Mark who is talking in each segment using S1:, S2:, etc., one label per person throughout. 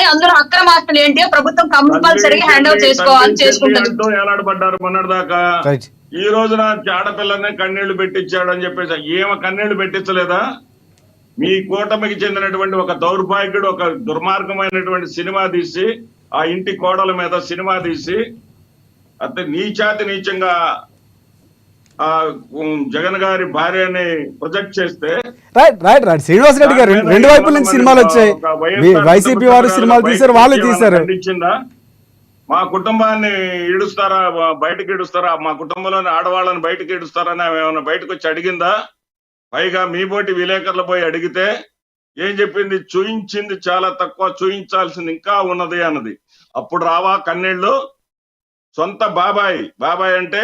S1: కానీ అందులో అక్రమాస్తులు ఏంటి ప్రభుత్వం కంపల్సరీగా హ్యాండ్ ఓవర్ చేసుకుంటుంది.
S2: ఏలాడబడ్డారు మొన్నటిదాకా. ఈ రోజున ఆడపిల్లనే కన్నీళ్లు పెట్టించాడు అని చెప్పేసి ఏమో కన్నీళ్లు పెట్టించలేదా? మీ కూటమికి చెందినటువంటి ఒక దౌర్భాగ్యుడు ఒక దుర్మార్గమైనటువంటి సినిమా తీసి ఆ ఇంటి కోడల మీద సినిమా తీసి అంతే నీచంగా జగన్ గారి భార్యని ప్రొజెక్ట్ చేస్తే
S3: శ్రీనివాస్ రెడ్డి గారు రెండు వైపుల నుంచి సినిమాలు వచ్చాయి. వైసీపీ వారు సినిమాలు తీశారు, వాళ్ళు తీశారు.
S2: మా కుటుంబాన్ని ఈడుస్తారా, బయటకు ఈడుస్తారా, మా కుటుంబంలోని ఆడవాళ్ళని బయటకు ఈడుస్తారని ఏమైనా బయటకు వచ్చి అడిగిందా? పైగా మీ బోటి విలేకరులు పోయి అడిగితే ఏం చెప్పింది? చూయించింది చాలా తక్కువ, చూయించాల్సింది ఇంకా ఉన్నది అన్నది. అప్పుడు రావా కన్నీళ్ళు? సొంత బాబాయ్ అంటే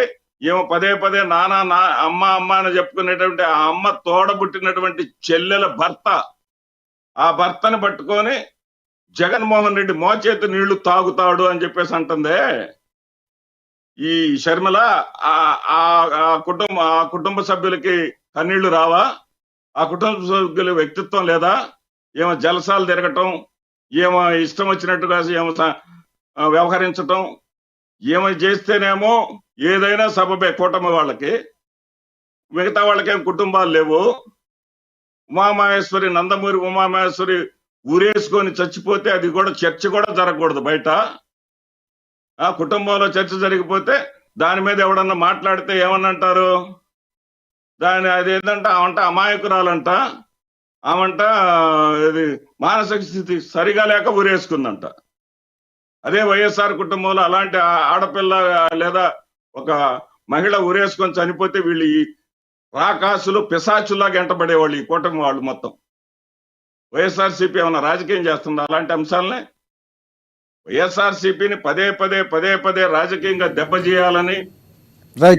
S2: ఏమో పదే నాన్న అమ్మ అని చెప్పుకునేటువంటి ఆ అమ్మ తోడబుట్టినటువంటి చెల్లెల భర్త, ఆ భర్తని పట్టుకొని జగన్మోహన్ రెడ్డి మోచేతి నీళ్లు తాగుతాడు అని చెప్పేసి అంటుందే ఈ షర్మిల. ఆ కుటుంబ సభ్యులకి కన్నీళ్లు రావా? ఆ కుటుంబ సభ్యుల వ్యక్తిత్వం లేదా? ఏమో జలసాలు తిరగటం, ఏమో ఇష్టం వచ్చినట్టుగా ఏమో వ్యవహరించటం, ఏమో చేస్తేనేమో ఏదైనా సబబే కూటమి వాళ్ళకి, మిగతా వాళ్ళకేం కుటుంబాలు లేవు. ఉమామహేశ్వరి, నందమూరి ఉమామహేశ్వరి ఊరేసుకొని చచ్చిపోతే అది కూడా చర్చ కూడా జరగకూడదు బయట. ఆ కుటుంబంలో చర్చ జరిగిపోతే దాని మీద ఎవడన్నా మాట్లాడితే ఏమన్నా అంటారు? అదేంటంట ఆమంట అమాయకురాలంట, ఆమంట ఇది మానసిక స్థితి సరిగా లేక ఊరేసుకుందంట. అదే వైఎస్ఆర్ కుటుంబంలో అలాంటి ఆడపిల్ల లేదా ఒక మహిళ ఊరేసుకొని చనిపోతే వీళ్ళు ఈ రాకాసులు పిశాచుల్లాగా ఎంటబడేవాళ్ళు ఈ కూటమి వాళ్ళు మొత్తం. వైఎస్ఆర్సీపీ ఏమన్నా రాజకీయం చేస్తుందా అలాంటి అంశాలనే? వైఎస్ఆర్సీపీని పదే రాజకీయంగా దెబ్బచేయాలని,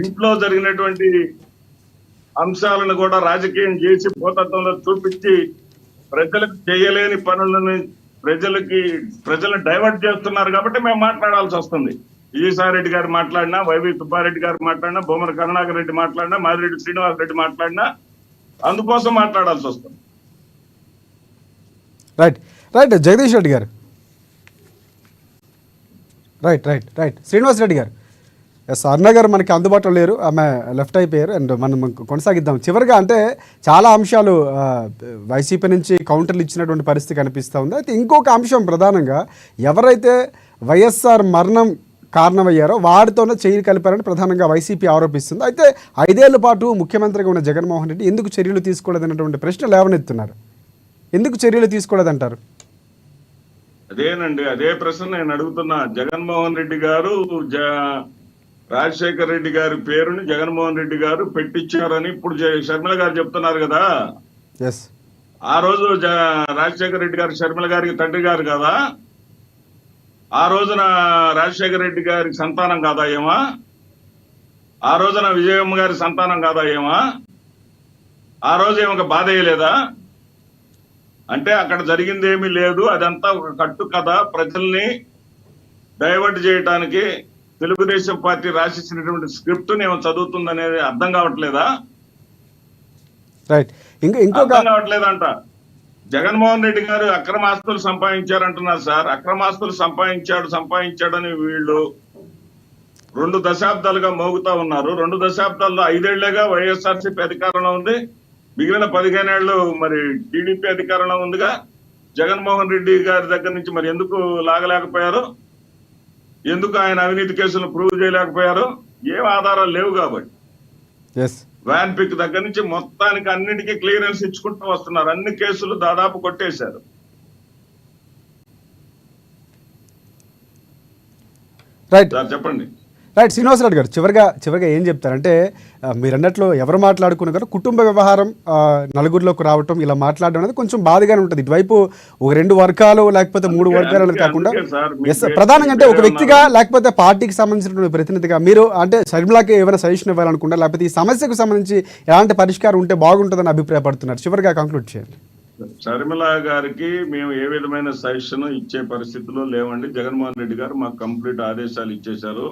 S2: ఇంట్లో జరిగినటువంటి అంశాలను కూడా రాజకీయం చేసి భూతత్వంలో చూపించి ప్రజలకు చేయలేని పనులను ప్రజలను డైవర్ట్ చేస్తున్నారు కాబట్టి మేము మాట్లాడాల్సి వస్తుంది. విజయసాయిరెడ్డి గారు మాట్లాడినా, వైవి సుబ్బారెడ్డి గారు మాట్లాడినా, భూమన కరుణాకర్ రెడ్డి మాట్లాడినా, మాదిరెడ్డి శ్రీనివాస్ రెడ్డి మాట్లాడినా అందుకోసం మాట్లాడాల్సి వస్తుంది.
S3: రైట్ జగదీష్ రెడ్డి గారు. రైట్ శ్రీనివాస్ రెడ్డి గారు. అరుణ గారు మనకి అందుబాటులో లేరు, ఆమె లెఫ్ట్ అయిపోయారు. అండ్ మనం కొనసాగిద్దాం. చివరిగా అంటే చాలా అంశాలు వైసీపీ నుంచి కౌంటర్లు ఇచ్చినటువంటి పరిస్థితి కనిపిస్తూ ఉంది. అయితే ఇంకొక అంశం ప్రధానంగా ఎవరైతే వైఎస్ఆర్ మరణం కారణమయ్యారో వారితోనే చేయి కలిపారని ప్రధానంగా వైసీపీ ఆరోపిస్తుంది. అయితే 5 ఏళ్ల పాటు ముఖ్యమంత్రిగా ఉన్న జగన్మోహన్ రెడ్డి ఎందుకు చర్యలు తీసుకోలేదన్నటువంటి ప్రశ్న లేవనెత్తున్నారు. ఎందుకు చర్యలు తీసుకోలేదంటారు?
S2: అదేనండి, అదే ప్రశ్న నేను అడుగుతున్నా. జగన్మోహన్ రెడ్డి గారు రాజశేఖర్ రెడ్డి గారి పేరుని జగన్మోహన్ రెడ్డి గారు పెట్టించారని ఇప్పుడు షర్మిల గారు చెప్తున్నారు కదా. ఆ రోజు రాజశేఖర్ రెడ్డి గారు షర్మిల గారికి తండ్రి గారు కదా. ఆ రోజున రాజశేఖర్ రెడ్డి గారి సంతానం కాదా ఏమా? ఆ రోజున విజయమ్మ గారి సంతానం కాదా ఏమా? ఆ రోజు ఏమొక బాధ వేయలేదా? అంటే అక్కడ జరిగింది ఏమీ లేదు, అదంతా ఒక కట్టు కథ, ప్రజల్ని డైవర్ట్ చేయడానికి తెలుగుదేశం పార్టీ రాసిచ్చినటువంటి స్క్రిప్ట్ నేను చదువుతుందనేది అర్థం కావట్లేదా? అర్థం కావట్లేదంట. జగన్మోహన్ రెడ్డి గారు అక్రమాస్తులు సంపాదించారంటున్నారు సార్. అక్రమాస్తులు సంపాదించాడని వీళ్ళు 2 దశాబ్దాలుగా మోగుతా ఉన్నారు. 2 దశాబ్దాల్లో 5 ఏళ్లుగా వైఎస్ఆర్సీపీ అధికారంలో ఉంది. మిగిలిన 15 ఏళ్ళు మరి టీడీపీ అధికారంలో ఉందిగా. జగన్మోహన్ రెడ్డి గారి దగ్గర నుంచి మరి ఎందుకు లాగలేకపోయారు? ఎందుకు ఆయన అవినీతి కేసులను ప్రూవ్ చేయలేకపోయారు? ఏం ఆధారాలు లేవు కాబట్టి. వ్యాన్ పిక్ దగ్గర నుంచి మొత్తానికి అన్నిటికీ క్లియరెన్స్ ఇచ్చుకుంటూ వస్తున్నారు. అన్ని కేసులు దాదాపు కొట్టేశారు. చెప్పండి.
S3: రైట్ శ్రీనివాస్ రెడ్డి గారు, చివరిగా ఏం చెప్తారంటే మీరు అన్నట్లు ఎవరు మాట్లాడుకున్న గారు కుటుంబ వ్యవహారం నలుగురిలోకి రావటం, ఇలా మాట్లాడడం అనేది కొంచెం బాధగానే ఉంటుంది. ఇటువైపు ఒక 2 వర్గాలు లేకపోతే 3 వర్గాలు అనేది కాకుండా ప్రధానంగా అంటే ఒక వ్యక్తిగా లేకపోతే పార్టీకి సంబంధించినటువంటి ప్రతినిధిగా మీరు అంటే షర్మిలాకి ఏమైనా సజెషన్ ఇవ్వాలనుకుంటారా, లేకపోతే ఈ సమస్యకు సంబంధించి ఎలాంటి పరిష్కారం ఉంటే బాగుంటుందని అభిప్రాయపడుతున్నారు? చివరిగా కంక్లూడ్ చేయండి.
S2: షర్మిల గారికి మేము ఏ విధమైన సజెషన్ ఇచ్చే పరిస్థితిలో లేవండి. జగన్మోహన్ రెడ్డి గారు మాకు కంప్లీట్ ఆదేశాలు ఇచ్చేశారు.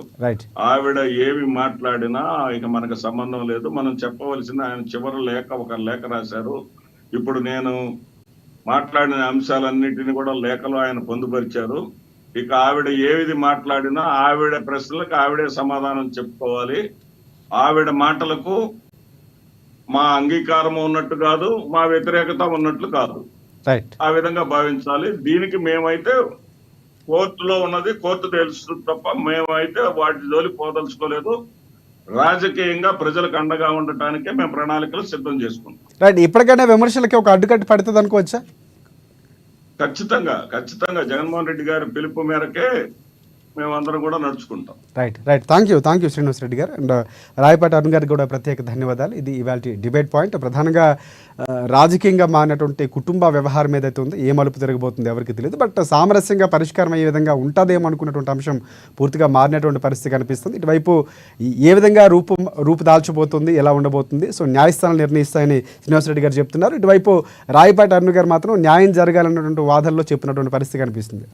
S2: ఆవిడ ఏమి మాట్లాడినా ఇక మనకు సంబంధం లేదు. మనం చెప్పవలసింది ఆయన చివరి ఒక లేఖ రాశారు. ఇప్పుడు నేను మాట్లాడిన అంశాలన్నిటిని కూడా లేఖలో ఆయన పొందుపరిచారు. ఇక ఆవిడ ఏది మాట్లాడినా ఆవిడ ప్రశ్నలకు ఆవిడే సమాధానం చెప్పుకోవాలి. ఆవిడ మాటలకు మా అంగీకారం ఉన్నట్టు కాదు, మా వ్యతిరేకత ఉన్నట్లు కాదు.
S3: రైట్.
S2: ఆ విధంగా భావించాలి. దీనికి మేమైతే కోర్టులో ఉన్నది కోర్టు తెలుసు తప్ప మేమైతే వాటి జోలి పోదలుచుకోలేదు. రాజకీయంగా ప్రజలకు అండగా ఉండటానికే మేము ప్రణాళికలు సిద్ధం చేసుకుంటాం.
S3: రైట్. ఇప్పటికైనా విమర్శలకి ఒక అడ్డుకట్ట పడుతుంది అనుకోవచ్చా?
S2: ఖచ్చితంగా జగన్మోహన్ రెడ్డి గారి పిలుపు మేరకే మేమందరం కూడా నడుచుకుంటాం.
S3: Right. Thank you Srinivas Reddy గారు. అండ్ రాయపాటి అరుణ్ గారికి కూడా ప్రత్యేక ధన్యవాదాలు. ఇది ఇవాళ డిబేట్ పాయింట్. ప్రధానంగా రాజకీయంగా మారినటువంటి కుటుంబ వ్యవహారం ఏదైతే ఉందో ఏ మలుపు తిరగబోతుందో ఎవరికి తెలియదు. బట్ సామరస్యంగా పరిష్కారం అయ్యే విధంగా ఉంటుందేమో అనుకున్నటువంటి అంశం పూర్తిగా మారినటువంటి పరిస్థితి కనిపిస్తుంది. ఇటువైపు ఏ విధంగా రూపు దాల్చబోతుంది, ఎలా ఉండబోతుంది, సో న్యాయస్థానాలు నిర్ణయిస్తాయని శ్రీనివాస్ రెడ్డి గారు చెప్తున్నారు. ఇటువైపు రాయపాటి అరుణ్ గారు మాత్రం న్యాయం జరగాలన్నటువంటి వాదనలో చెప్పినటువంటి పరిస్థితి కనిపిస్తుంది.